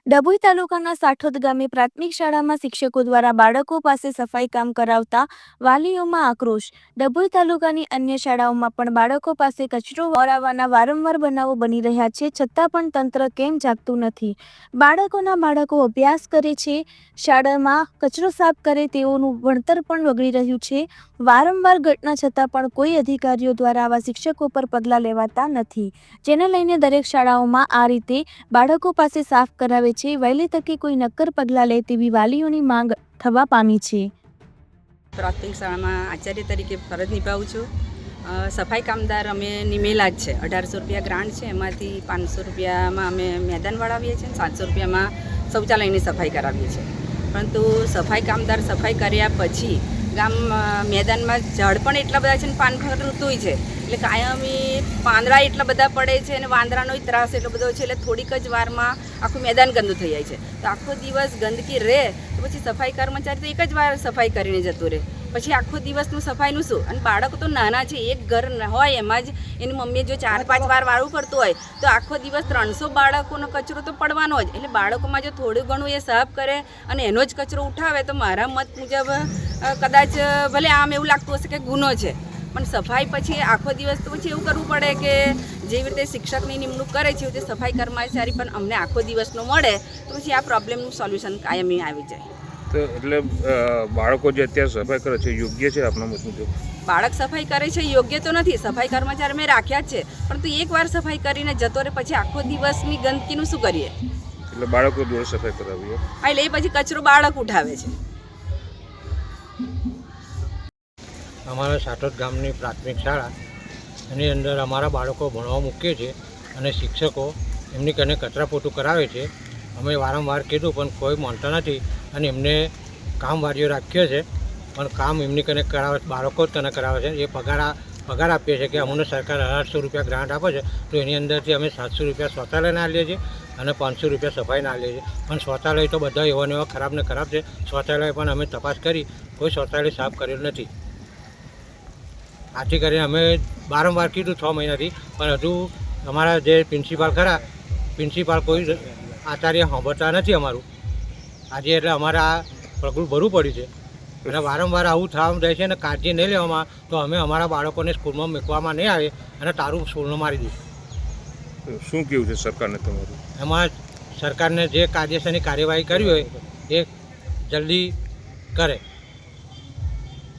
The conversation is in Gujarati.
ડભોઈ તાલુકાના સાઠોદ ગામે પ્રાથમિક શાળામાં શિક્ષકો દ્વારા બાળકો પાસે સફાઈ કામ કરાવતા વાલીઓમાં આક્રોશ। ડભોઈ તાલુકાની અન્ય શાળાઓમાં પણ બાળકો પાસે કચરો વળાવવાના વારંવાર બનાવો બની રહ્યા છે, છતાં પણ તંત્ર કેમ જાગતું નથી? બાળકો અભ્યાસ કરે છે, શાળામાં કચરો સાફ કરે, તેઓનું ભણતર પણ બગડી રહ્યું છે। વારંવાર ઘટના છતાં પણ કોઈ અધિકારીઓ દ્વારા આવા શિક્ષકો પર પગલાં લેવાતા નથી, જેને લઈને દરેક શાળાઓમાં આ રીતે બાળકો પાસે સાફ કરાવે છે। વહેલી તકે કોઈ નક્કર પગલાં લે તેવી વાલીઓની માંગ થવા પામી છે। પ્રાથમિક શાળામાં આચાર્ય તરીકે ફરજ નિભાવું છું। સફાઈ કામદાર અમે નિમેલા જ છે। 1800 રૂપિયા ગ્રાન્ટ છે, એમાંથી 500 રૂપિયામાં અમે મેદાન વળાવીએ છીએ, 700 રૂપિયામાં શૌચાલયની સફાઈ કરાવીએ છીએ। પરંતુ સફાઈ કામદાર સફાઈ કર્યા પછી ગામ મેદાનમાં ઝાડ પણ એટલા બધા છે ને પાનખર ઋતુય છે, એટલે કાયમી પાંદડા એટલા બધા પડે છે અને વાંદરાનો ત્રાસ એટલો બધો છે, એટલે થોડીક જ વારમાં આખું મેદાન ગંદુ થઈ જાય છે। તો આખો દિવસ ગંદકી રહે તો પછી સફાઈ કર્મચારી તો એક જ વાર સફાઈ કરીને જતું રહે, પછી આખો દિવસનું સફાઈનું શું? અને બાળકો તો નાના છે, એક ઘર હોય એમાં જ એની મમ્મીએ જો 4-5 વાર વાળું પડતું હોય તો આખો દિવસ 300 બાળકોનો કચરો તો પડવાનો જ। એટલે બાળકોમાં જો થોડું ઘણું એ સાફ કરે અને એનો જ કચરો ઉઠાવે તો મારા મત મુજબ કદાચ ભલે આમ એવું લાગતું હશે કે ગુનો છે, પણ સફાઈ પછી આખો દિવસ તો પછી એવું કરવું પડે કે જેવી રીતે શિક્ષકની નિમણૂક કરે છે એવી રીતે સફાઈ કર્મચારી પણ અમને આખો દિવસનો મળે તો પછી આ પ્રોબ્લેમનું સોલ્યુશન કાયમી આવી જાય। તો એટલે બાળકો જે અત્યારે સફાઈ કરે છે યોગ્ય છે આપના મત મુજબ? બાળક સફાઈ કરે છે યોગ્ય તો નથી, સફાઈ કર્મચારી મેં રાખ્યા જ છે, પરંતુ એકવાર સફાઈ કરીને જતો રહે પછી આખો દિવસની ગંદકીનું શું કરીએ? એટલે બાળકો જોડે સફાઈ કરાવીએ, એટલે એ પછી કચરો બાળક ઉઠાવે છે। અમારા સાઠોદ ગામની પ્રાથમિક શાળા એની અંદર અમારા બાળકો ભણવા મૂકીએ છીએ અને શિક્ષકો એમની કને કચરા પોતું કરાવે છે। અમે વારંવાર કીધું પણ કોઈ માનતા નથી અને એમને કામવાળીઓ રાખ્યો છે, પણ કામ એમની કને કરાવે, બાળકો જ કને કરાવે છે। એ પગાર આપીએ છીએ કે અમને સરકાર 1800 રૂપિયા ગ્રાન્ટ આપે છે, તો એની અંદરથી અમે 700 રૂપિયા શૌચાલયના આપીએ છીએ અને 500 રૂપિયા સફાઈના આપીએ છીએ। પણ શૌચાલય તો બધા એવા ને એવા ખરાબ ને ખરાબ છે। શૌચાલય પણ અમે તપાસ કરી, કોઈ શૌચાલય સાફ કરેલ નથી। આથી કરીને અમે વારંવાર કીધું 6 મહિનાથી, પણ હજુ અમારા જે પ્રિન્સિપાલ કોઈ આચાર્ય સાંભળતા નથી અમારું આજે, એટલે અમારે આ પગલું ભરવું પડ્યું છે અને વારંવાર આવું થવાનું જાય છે અને કાળજી નહીં લેવામાં તો અમે અમારા બાળકોને સ્કૂલમાં મૂકવામાં નહીં આવે અને તારું સ્કૂલમાં મારી દઈશું। શું કેવું છે સરકારને તમારું? એમાં સરકારને જે કાયદેસરની કાર્યવાહી કરવી હોય એ જલ્દી કરે।